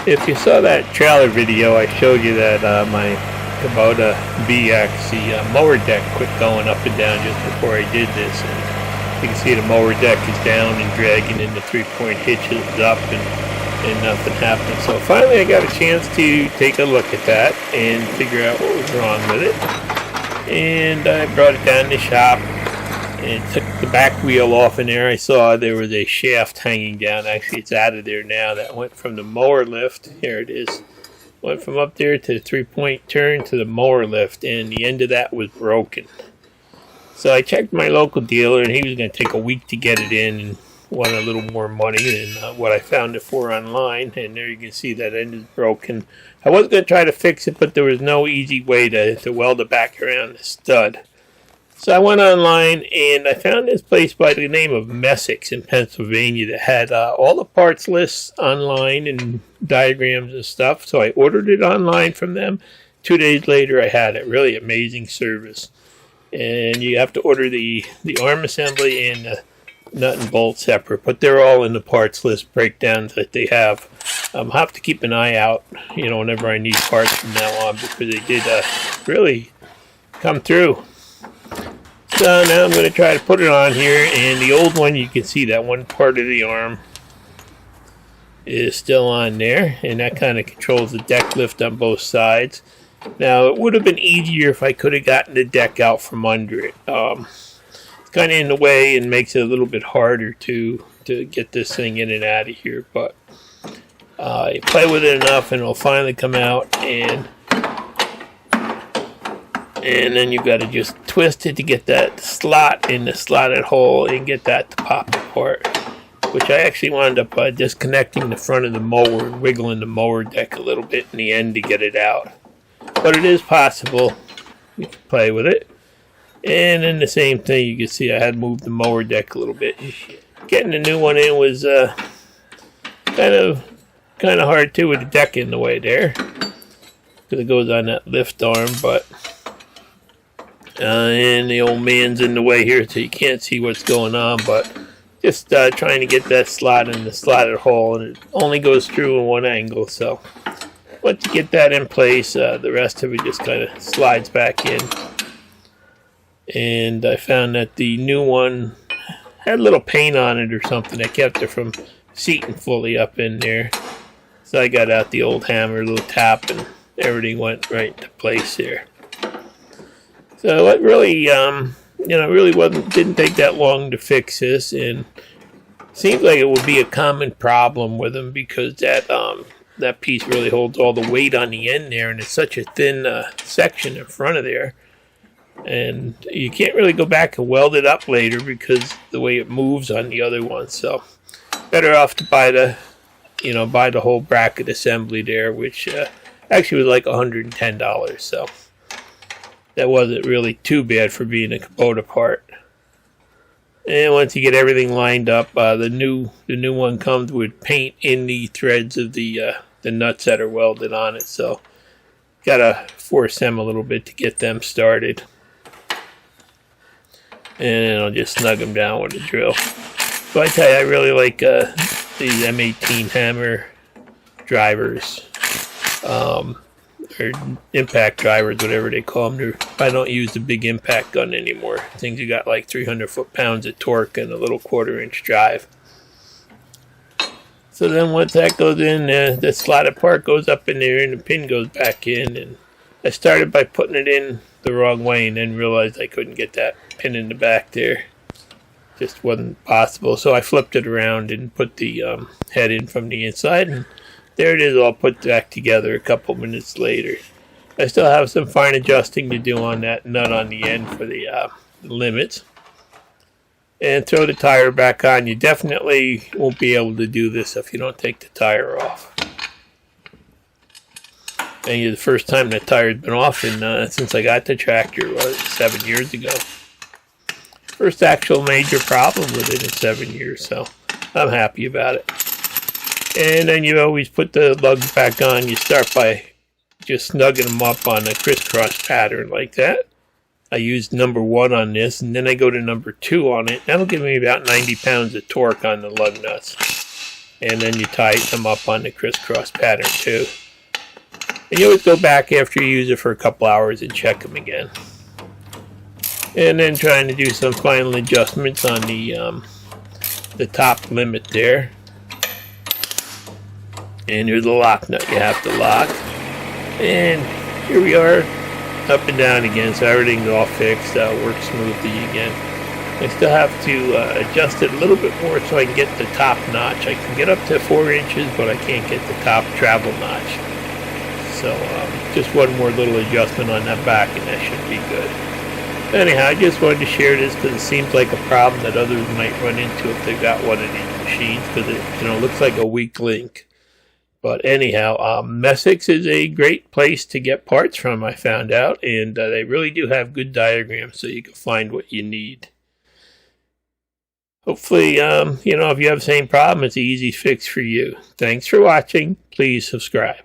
If you saw that trailer video, I showed you that my Kubota BX, the mower deck quit going up and down just before I did this. And you can see the mower deck is down and dragging, and the 3-point hitch is up, and nothing happened. So finally I got a chance to take a look at that and figure out what was wrong with it. And I brought it down to the shop and took the back wheel off in there. I saw there was a shaft hanging down. Actually, it's out of there now. That went from the mower lift. Here it is. Went from up there to the 3-point turn to the mower lift, and the end of that was broken. So I checked my local dealer, and he was going to take a week to get it in and want a little more money than what I found it for online. And there you can see that end is broken. I was going to try to fix it, but there was no easy way to weld it back around the stud. So I went online and I found this place by the name of MESSICK'S in Pennsylvania that had all the parts lists online and diagrams and stuff. So I ordered it online from them. 2 days later I had it. Really amazing service. And you have to order the arm assembly and the nut and bolt separate, but they're all in the parts list breakdowns that they have. I'll have to keep an eye out, whenever I need parts from now on, because they did really come through. So now I'm going to try to put it on here, and the old one, you can see that one part of the arm is still on there, and that kind of controls the deck lift on both sides. Now, it would have been easier if I could have gotten the deck out from under it. It's kind of in the way and makes it a little bit harder to get this thing in and out of here, but you play with it enough and it'll finally come out, and then you've got to just twist it to get that slot in the slotted hole and get that to pop apart, which I actually wound up disconnecting the front of the mower and wiggling the mower deck a little bit in the end to get it out. But it is possible. You can play with it. And then the same thing, you can see I had moved the mower deck a little bit. Getting the new one in was kind of hard too, with the deck in the way there, because it goes on that lift arm, but and the old man's in the way here, so you can't see what's going on, but just trying to get that slot in the slotted hole, and it only goes through in one angle. So once you get that in place, the rest of it just kind of slides back in. And I found that the new one had a little paint on it or something that kept it from seating fully up in there. So I got out the old hammer, little tap, and everything went right into place here. So it really, didn't take that long to fix this, and seems like it would be a common problem with them, because that piece really holds all the weight on the end there, and it's such a thin section in front of there, and you can't really go back and weld it up later because the way it moves on the other one. So better off to buy the whole bracket assembly there, which actually was like $110. So that wasn't really too bad for being a Kubota part. And once you get everything lined up, the new one comes with paint in the threads of the nuts that are welded on it. So gotta force them a little bit to get them started. And I'll just snug them down with a drill. So I tell you, I really like these M18 hammer drivers. Or impact drivers, whatever they call them. I don't use the big impact gun anymore. Things you got like 300 foot-pounds of torque and a little 1/4-inch drive. So then once that goes in, the slotted part goes up in there and the pin goes back in. And I started by putting it in the wrong way and then realized I couldn't get that pin in the back there. Just wasn't possible. So I flipped it around and put the head in from the inside, and there it is, all put back together a couple minutes later. I still have some fine adjusting to do on that nut on the end for the limits. And throw the tire back on. You definitely won't be able to do this if you don't take the tire off. And the first time that tire's been off since I got the tractor was 7 years ago. First actual major problem with it in 7 years, so I'm happy about it. And then you always put the lugs back on. You start by just snugging them up on a crisscross pattern like that. I used number 1 on this, and then I go to number 2 on it. That'll give me about 90 pounds of torque on the lug nuts. and then you tighten them up on the crisscross pattern too. And you always go back after you use it for a couple hours and check them again. And then trying to do some final adjustments on the top limit there. And here's the lock nut you have to lock. And here we are, up and down again, so everything's all fixed, works smoothly again. I still have to adjust it a little bit more so I can get the top notch. I can get up to 4 inches, but I can't get the top travel notch. So just one more little adjustment on that back and that should be good. Anyhow, I just wanted to share this because it seems like a problem that others might run into if they've got one of these machines, because it looks like a weak link. But anyhow, MESSICK'S is a great place to get parts from, I found out, and they really do have good diagrams so you can find what you need. Hopefully, if you have the same problem, it's an easy fix for you. Thanks for watching. Please subscribe.